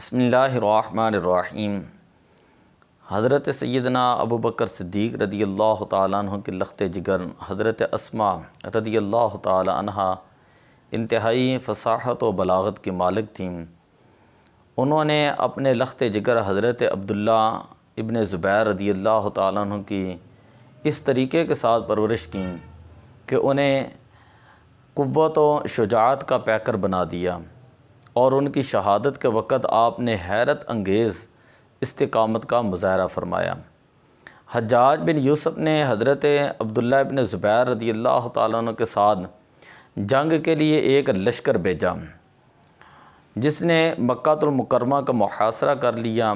बिस्मिल्लाहिर्रहमानिर्रहीम। हज़रत सैयदना अबू बकर सिद्दीक़ रदियल्लाहु ताला अन्हु के लख्त जिगर हज़रत अस्मा रदियल्लाहु ताला अन्हा इंतहाई फ़साहत व बलागत की मालिक थीं। उन्होंने अपने लख्त जिगर हज़रत अब्दुल्ला इब्न ज़ुबैर रदियल्लाहु ताला अन्हु की इस तरीक़े के साथ परवरिश की कि उन्हें क़ुव्वत व शुजाअत का पैकर बना दिया और उनकी शहादत के वक़्त आपने हैरत अंगेज़ इस्तिकामत का मुज़ाहरा फ़रमाया। हज्जाज बिन यूसुफ़ ने हज़रत अब्दुल्ला इब्न ज़ुबैर रदियल्लाहु ताला अन्हु के साथ जंग के लिए एक लश्कर भेजा, जिसने मक्कातुल मुकर्रमा का मुहासरा कर लिया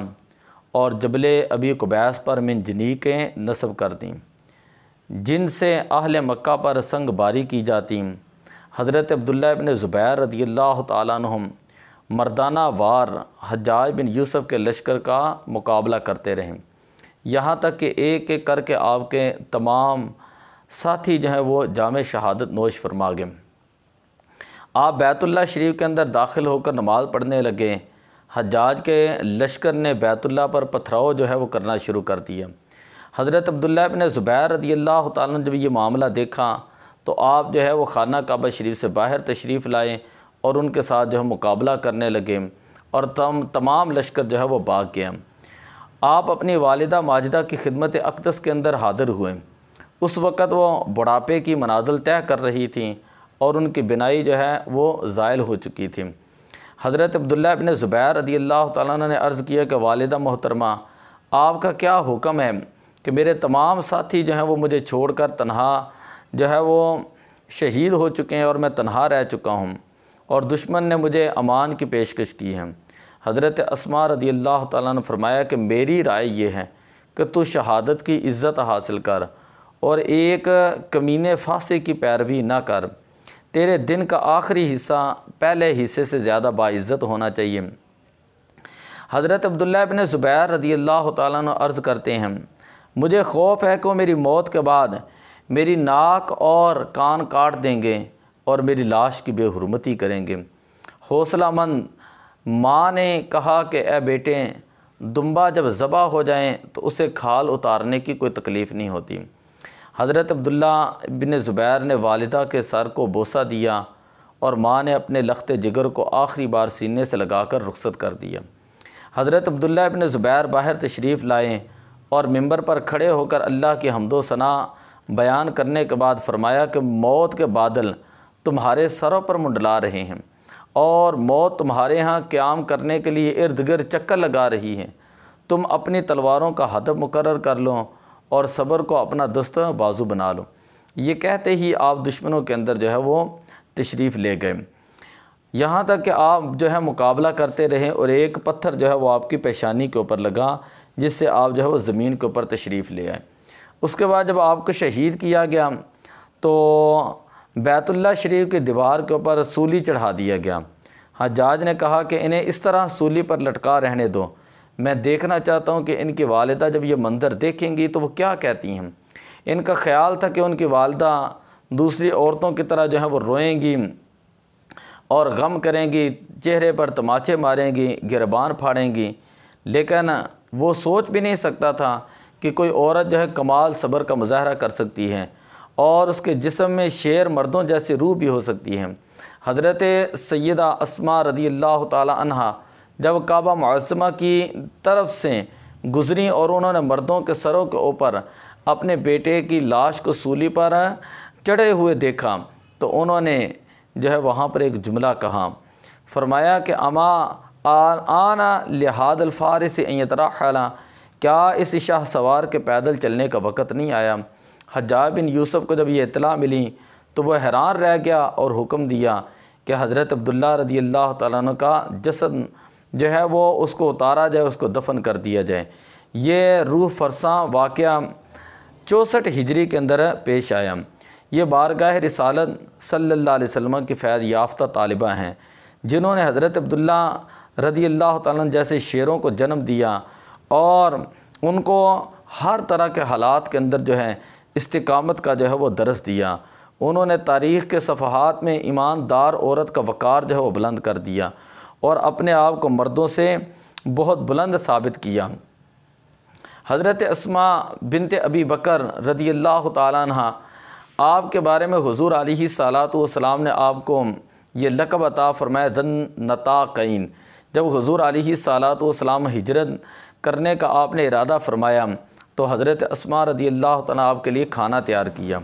और जबल अबी कुबैस पर मिन जनीकें नस्ब कर दी, जिनसे अहले मक्का पर संगबारी की जाती। हज़रत अब्दुल्ला इब्न ज़ुबैर रदियल्लाहु ताला अन्हु मर्दाना वार हज्जाज बिन यूसुफ़ के लश्कर का मुकाबला करते रहे, यहाँ तक कि एक एक करके आपके तमाम साथी जो हैं वो जामे शहादत नोश फरमा गए। आप बैतुल्ला शरीफ के अंदर दाखिल होकर नमाज़ पढ़ने लगे। हज्जाज के लश्कर ने बैतुल्ला पर पथराव जो है वो करना शुरू कर दिया। हज़रत अब्दुल्ला इब्न ज़ुबैर रदियल्लाहु ताला अन्हु जब ये मामला देखा तो आप जो है वो खाना काबा शरीफ से बाहर तशरीफ़ लाए और उनके साथ जो है मुकाबला करने लगे और तमाम लश्कर जो है वो भाग गया। आप अपनी वालिदा माजिदा की खिदमत अक़दस के अंदर हाज़िर हुए। उस वक़्त वो बुढ़ापे की मनाज़िल तय कर रही थी और उनकी बिनाई जो है वो ज़ायल हो चुकी थी। हज़रत अब्दुल्ला इब्न ज़ुबैर रदियल्लाहु ताला अन्हु ने अर्ज़ किया कि वालिदा मोहतरमा, आपका क्या हुक्म है कि मेरे तमाम साथी जो हैं वो मुझे छोड़कर तन्हा जो है वो शहीद हो चुके हैं और मैं तन्हा रह चुका हूँ और दुश्मन ने मुझे अमान की पेशकश की है। हज़रत अस्मा रदियल्लाहु ताला ने फरमाया कि मेरी राय ये है कि तू शहादत की इज़्ज़त हासिल कर और एक कमीने फासे की पैरवी ना कर। तेरे दिन का आखिरी हिस्सा पहले हिस्से से ज़्यादा बाइज़्ज़त होना चाहिए। हज़रत अब्दुल्ला इब्न ज़ुबैर रदियल्लाहु ताला अन्हु अर्ज़ करते हैं, मुझे खौफ है कि वो मेरी मौत के बाद मेरी नाक और कान काट देंगे और मेरी लाश की बेहुरमती करेंगे। हौसलामंद माँ ने कहा कि ए बेटे, दुम्बा जब ज़बा हो जाए तो उसे खाल उतारने की कोई तकलीफ़ नहीं होती। हज़रत अब्दुल्ला इब्न ज़ुबैर ने वालिदा के सर को बोसा दिया और माँ ने अपने लख्त जिगर को आखिरी बार सीने से लगाकर रुखसत कर दिया। हज़रत अब्दुल्ला इब्न ज़ुबैर बाहर तशरीफ़ लाए और मिंबर पर खड़े होकर अल्लाह की हम्दो सना बयान करने के बाद फ़रमाया कि मौत के बादल तुम्हारे सरों पर मुंडला रहे हैं और मौत तुम्हारे यहाँ क़याम करने के लिए इर्द गिर्द चक्कर लगा रही है। तुम अपनी तलवारों का हदफ मुकर्रर कर लो और सब्र को अपना दस्त बाजू बना लो। ये कहते ही आप दुश्मनों के अंदर जो है वो तशरीफ़ ले गए, यहाँ तक कि आप जो है मुकाबला करते रहे और एक पत्थर जो है वो आपकी पेशानी के ऊपर लगा, जिससे आप जो है वो ज़मीन के ऊपर तशरीफ़ ले आए। उसके बाद जब आपको शहीद किया गया तो बैतुल्ला शरीफ की दीवार के ऊपर सूली चढ़ा दिया गया। हज्जाज ने कहा कि इन्हें इस तरह सूली पर लटका रहने दो, मैं देखना चाहता हूँ कि इनकी वालिदा जब ये मंज़र देखेंगी तो वो क्या कहती हैं। इनका ख़्याल था कि उनकी वालिदा दूसरी औरतों की तरह जो है वो रोएंगी और गम करेंगी, चेहरे पर तमाचे मारेंगी, गिरबान फाड़ेंगी, लेकिन वो सोच भी नहीं सकता था कि कोई औरत जो है कमाल सब्र का मुज़ाहरा कर सकती है और उसके जिस्म में शेर मर्दों जैसी रूह भी हो सकती है। हज़रत सैयदा अस्मा रदियल्लाहु ताला अन्हा जब काबा मुअज़्ज़मा की तरफ से गुज़री और उन्होंने मर्दों के सरों के ऊपर अपने बेटे की लाश को सूली पर चढ़े हुए देखा तो उन्होंने जो है वहाँ पर एक जुमला कहा, फ़रमाया कि अमा आना लिहादल फ़ारिस यतरहला, क्या इस शाह सवार के पैदल चलने का वक़्त नहीं आया। हज्जाज बिन यूसुफ़ को जब ये इत्तला मिली तो वह हैरान रह गया और हुक्म दिया कि हज़रत अब्दुल्ला रदियल्लाहु ताला अन्हु का जसद जो है वो उसको उतारा जाए, उसको दफन कर दिया जाए। ये रूह फ़रसा वाक़या 64 हिजरी के अंदर पेश आया। ये बारगाह रिसालत सल्लल्लाहु अलैहि वसल्लम की फ़ैज़ याफ़्ता तालिबा हैं, जिन्होंने हज़रत अब्दुल्ला रदियल्लाहु ताला अन्हु जैसे शेरों को जन्म दिया और उनको हर तरह के हालात के अंदर जो है इस्तिकामत का जो है वो दरस दिया। उन्होंने तारीख़ के सफ़हात में ईमानदार औरत का वक़ार जो है वो बुलंद कर दिया और अपने आप को मर्दों से बहुत बुलंद साबित किया। हज़रत अस्मा बिनत अबी बकर रदियल्लाहु ताला अन्हा, आपके बारे में हुज़ूर अलैहिस्सलातु वस्सलाम ने आपको ये लक़ब अता फरमाया ज़न्नताक़ैन। जब हुज़ूर अलैहिस्सलातु वस्सलाम हिजरत करने का आपने इरादा फरमाया तो हज़रत अस्मा रदियल्लाहु ताला आपके लिए खाना तैयार किया।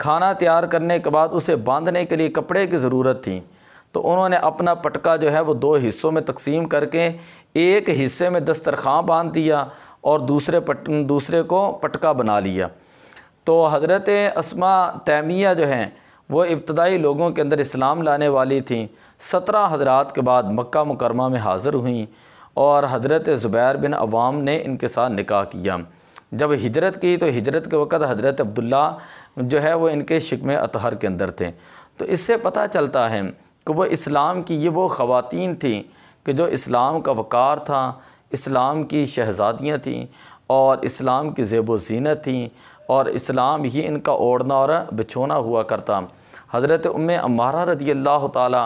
खाना तैयार करने के बाद उसे बांधने के लिए कपड़े की ज़रूरत थी, तो उन्होंने अपना पटका जो है वो 2 हिस्सों में तकसीम करके एक हिस्से में दस्तरखान बांध दिया और दूसरे को पटका बना लिया। तो हज़रत अस्मा तैमिया जो हैं वो इब्तदाई लोगों के अंदर इस्लाम लाने वाली थी। 17 हज़रात के बाद मक्का मुकरमा में हाज़िर हुई और हज़रत ज़ुबैर बिन अवाम ने इनके साथ निकाह किया। जब हिजरत की तो हिजरत के वक़्त हज़रत अब्दुल्ला जो है वो इनके शिकमे अतहर के अंदर थे। तो इससे पता चलता है कि वो इस्लाम की ये वो ख़वातीन थी कि जो इस्लाम का वक़ार था, इस्लाम की शहज़ादियाँ थीं और इस्लाम की ज़ेब ज़ीनत थीं और इस्लाम ही इनका ओढ़ना और बिछोना हुआ करता। हज़रत उम्मे अम्मारा रदियल्लाहु ताला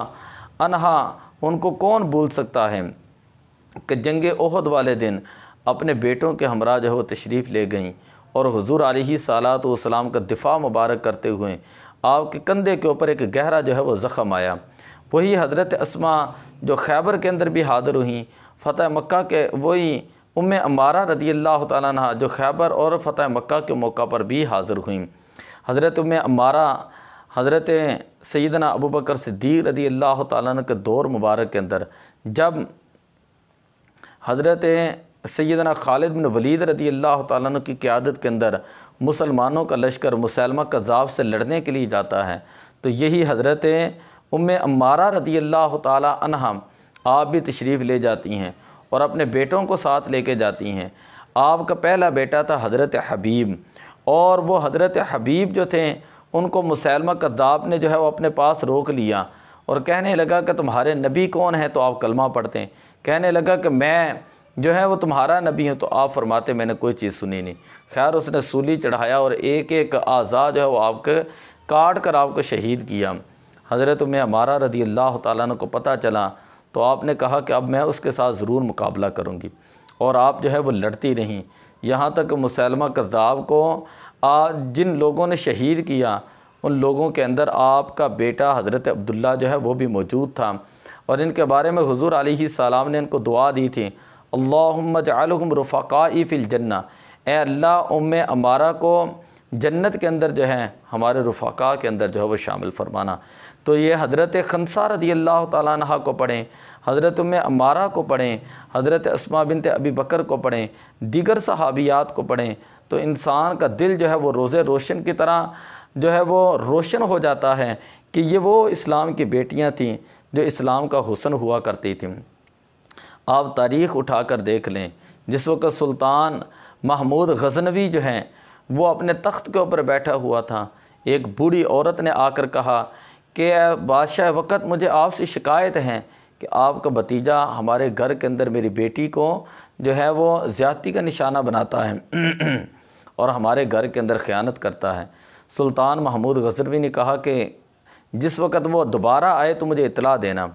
अन्हा, उनको कौन भूल सकता है कि जंग ओहद वाले दिन अपने बेटों के हमरा जो है वो तशरीफ़ ले गईं और हुज़ूर अलैहिस्सलातु वस्सलाम का दिफ़ा मुबारक करते हुए आपके कंधे के ऊपर एक गहरा जो है वो ज़ख़म आया। वही हज़रत अस्मा जो खैबर के अंदर भी हाज़िर हुई, फ़तह मक्का के वही उम्मे अम्मारा रदियल्लाहु ताला अन्हा जो खैबर और फ़तह मक्का के मौका पर भी हाज़िर हुई। हज़रत उम्मे अम्मारा हज़रत सैयदना अबू बकर सिद्दीक़ रदियल्लाहु ताला अन्हु के दौर मुबारक के अंदर जब हज़रत सैयदना खालिद बिन वलीद रदियल्लाहु ताला अन्हु की क़यादत के अंदर मुसलमानों का लश्कर मुसैलमा कज़्ज़ाब से लड़ने के लिए जाता है, तो यही हज़रत उम्मे अम्मारा रदियल्लाहु ताला अन्हा आप भी तशरीफ़ ले जाती हैं और अपने बेटों को साथ लेके जाती हैं। आपका पहला बेटा था हज़रत हबीब और वो हज़रत हबीब जो थे उनको मुसैलमा कज़्ज़ाब ने जो है वो अपने पास रोक लिया और कहने लगा कि तुम्हारे नबी कौन है, तो आप कलमा पढ़ते हैं। कहने लगा कि मैं जो है वो तुम्हारा नबी हूँ, तो आप फरमाते मैंने कोई चीज़ सुनी नहीं। खैर उसने सूली चढ़ाया और एक एक आज़ा जो है वो आपके काट कर आपको शहीद किया। हज़रत उम्मे अम्मारा रदियल्लाहु ताला अन्हा को पता चला तो आपने कहा कि अब मैं उसके साथ ज़रूर मुकाबला करूँगी और आप जो है वो लड़ती रहीं, यहाँ तक मुसैलमा कज़्ज़ाब को जिन लोगों ने शहीद किया उन लोगों के अंदर आपका बेटा हज़रत अब्दुल्ला जो है वो भी मौजूद था। और इनके बारे में हुज़ूर अलैहिस्सलाम ने इनको दुआ दी थी, अल्लाहुम्मा जअलहुम रुफ़क़ाई फ़िल जन्ना, ए अल्लाह उम्मे अम्मारा को जन्नत के अंदर जो है हमारे रुफ़क़ा के अंदर जो है वो शामिल फरमाना। तो ये हज़रत खंसा रदियल्लाहु ताला अन्हा को पढ़ें, हज़रत उम्मे अम्मारा को पढ़ें, हज़रत अस्मा बिनत अबी बकर को पढ़ें, दीगर सहाबियात को पढ़ें, तो इंसान का दिल जो है वो रोज़े रोशन की तरह जो है वो रोशन हो जाता है कि ये वो इस्लाम की बेटियां थीं जो इस्लाम का हुस्न हुआ करती थीं। आप तारीख़ उठा कर देख लें, जिस वक्त सुल्तान महमूद गज़नवी जो हैं वो अपने तख्त के ऊपर बैठा हुआ था, एक बूढ़ी औरत ने आकर कहा कि बादशाह वक़्त मुझे आपसे शिकायत है कि आपका भतीजा हमारे घर के अंदर मेरी बेटी को जो है वो ज़्यादती का निशाना बनाता है और हमारे घर के अंदर ख़यानत करता है। सुल्तान महमूद गज़नवी ने कहा कि जिस वक़्त वो दोबारा आए तो मुझे इतला देना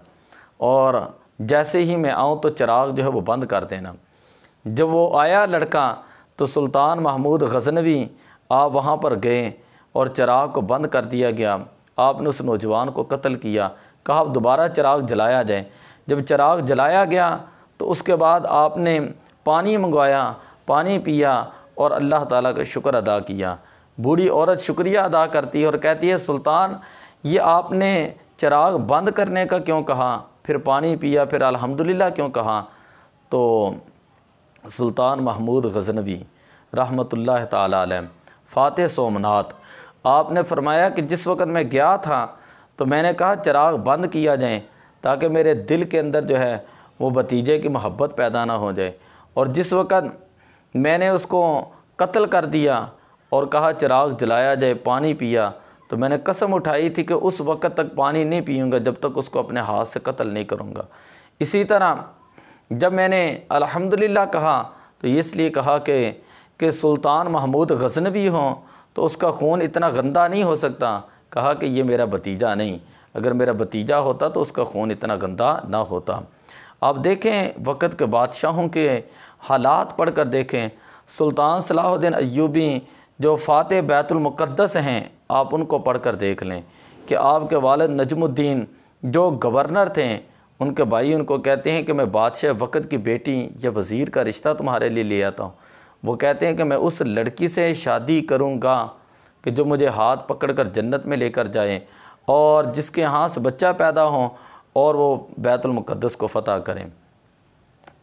और जैसे ही मैं आऊँ तो चिराग जो है वो बंद कर देना। जब वो आया लड़का तो सुल्तान महमूद गज़नवी आप वहाँ पर गए और चिराग को बंद कर दिया गया। आपने उस नौजवान को कत्ल किया, कहा अब दोबारा चिराग जलाया जाए। जब चिराग जलाया गया तो उसके बाद आपने पानी मंगवाया, पानी पिया और अल्लाह ताला का शुक्र अदा किया। बूढ़ी औरत शुक्रिया अदा करती है और कहती है सुल्तान ये आपने चिराग बंद करने का क्यों कहा, फिर पानी पिया, फिर अल्हम्दुलिल्लाह क्यों कहा। तो सुल्तान महमूद गज़नवी रहमतुल्लाह ताला अलैह फ़ातिह सोमनाथ आपने फरमाया कि जिस वक़्त मैं गया था तो मैंने कहा चिराग बंद किया जाए ताकि मेरे दिल के अंदर जो है वो भतीजे की मोहब्बत पैदा ना हो जाए, और जिस वक़्त मैंने उसको कत्ल कर दिया और कहा चिराग जलाया जाए, पानी पिया, तो मैंने कसम उठाई थी कि उस वक़्त तक पानी नहीं पीऊँगा जब तक उसको अपने हाथ से कत्ल नहीं करूँगा। इसी तरह जब मैंने अल्हम्दुलिल्लाह कहा तो इसलिए कहा कि सुल्तान महमूद गज़नवी हों तो उसका खून इतना गंदा नहीं हो सकता। कहा कि ये मेरा भतीजा नहीं, अगर मेरा भतीजा होता तो उसका खून इतना गंदा ना होता। आप देखें वक़्त के बादशाहों के हालात पढ़ कर देखें। सुल्तान सलाहुद्दीन अय्यूबी जो फ़ातिह बैतुल मुक़द्दस हैं, आप उनको पढ़ कर देख लें कि आपके वालिद नजमुद्दीन जो गवर्नर थे, उनके भाई उनको कहते हैं कि मैं बादशाह वक़्त की बेटी या वज़ीर का रिश्ता तुम्हारे लिए ले आता हूँ। वो कहते हैं कि मैं उस लड़की से शादी करूँगा कि जो मुझे हाथ पकड़कर जन्नत में लेकर जाए और जिसके हाथ से बच्चा पैदा हो और वो बैतुल मुक़द्दस को फ़तह करें।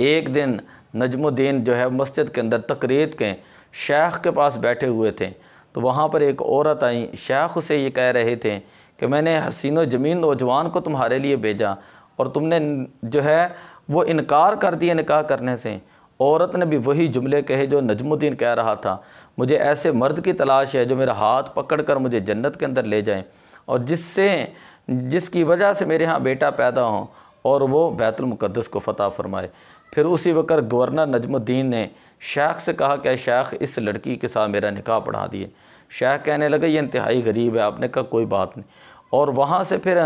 एक दिन नजमुद्दीन जो है मस्जिद के अंदर तकरीर के शेख के पास बैठे हुए थे, तो वहाँ पर एक औरत आई। शेख उसे ये कह रहे थे कि मैंने हसीनो ज़मीन नौजवान को तुम्हारे लिए भेजा और तुमने जो है वो इनकार कर दिया निकाह करने से। औरत ने भी वही जुमले कहे जो नजमुद्दीन कह रहा था, मुझे ऐसे मर्द की तलाश है जो मेरा हाथ पकड़ कर मुझे जन्नत के अंदर ले जाए और जिसकी वजह से मेरे यहाँ बेटा पैदा हो और वो बैतुल मुक़द्दस को फ़तह फरमाए। फिर उसी वक्त गवर्नर नजमुद्दीन ने शेख से कहा कि शेख इस लड़की के साथ मेरा निकाह पढ़ा दिए। शेख कहने लगे ये इंतहाई गरीब है। आपने कहा कोई बात नहीं। और वहाँ से फिर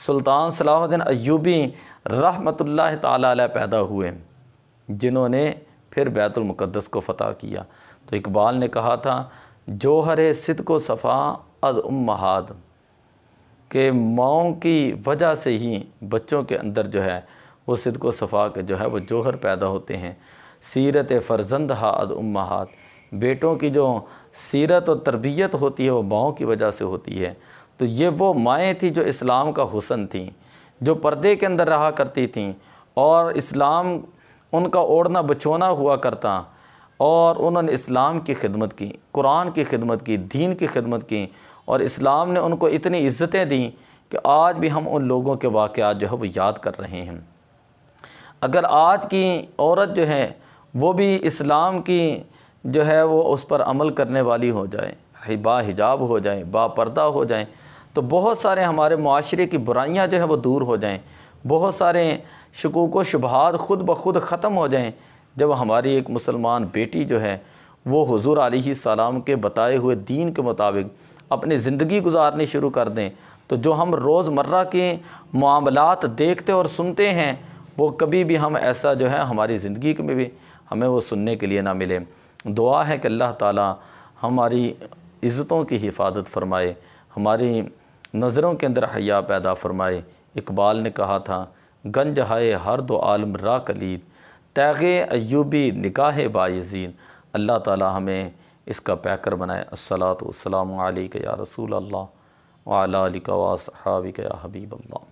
सुल्तान सलाहुद्दीन अय्यूबी रहमतुल्लाह ताला अलैह पैदा हुए, जिन्होंने फिर बैतुल मुक़द्दस को फ़तह किया। तो इकबाल ने कहा था जोहरे सिद्क़ो सफ़ा अद उम्महाद, कि माँओं की वजह से ही बच्चों के अंदर जो है वो सिद्क़ो सफ़ा के जो है वो जोहर पैदा होते हैं। सीरत फ़र्जंद हा अद उम्महाद, बेटों की जो सीरत और तरबियत होती है वो माँओं की वजह से होती है। तो ये वो माएँ थी जो इस्लाम का हुस्न थी, जो पर्दे के अंदर रहा करती थीं और इस्लाम उनका ओढ़ना बचोना हुआ करता और उन्होंने इस्लाम की खिदमत की, कुरान की खिदमत की, दीन की खिदमत की और इस्लाम ने उनको इतनी इज़्ज़तें दी कि आज भी हम उन लोगों के वाक़यात जो है वो याद कर रहे हैं। अगर आज की औरत जो है वो भी इस्लाम की जो है वो उस पर अमल करने वाली हो जाए, बा हिजाब हो जाए, बा पर्दा हो जाए, तो बहुत सारे हमारे मुआशरे की बुराइयां जो है वो दूर हो जाएं, बहुत सारे शकूक व शुबहात ख़ुद ब खुद ख़त्म हो जाएं। जब हमारी एक मुसलमान बेटी जो है वो हुज़ूर अलैहिस्सलाम के बताए हुए दीन के मुताबिक अपनी ज़िंदगी गुजारनी शुरू कर दें, तो जो हम रोज़मर्रा के मामलात देखते और सुनते हैं वो कभी भी हम ऐसा जो है हमारी ज़िंदगी में भी हमें वो सुनने के लिए ना मिले। दुआ है कि अल्लाह ताला हमारी इज़्ज़तों की हिफाजत फ़रमाए, हमारी नज़रों के अंदर हया पैदा फ़रमाए। इकबाल ने कहा था गंज हाय हर दो आलम रा कलीद, तैग़े अय्यूबी निगाह बायज़ीन। अल्लाह ताला हमें इसका पैकर बनाए। अस्सलातु वस्सलामु अलैका या रसूल अल्लाह व अला आलिका व अस्हाबिका या हबीब अल्लाह।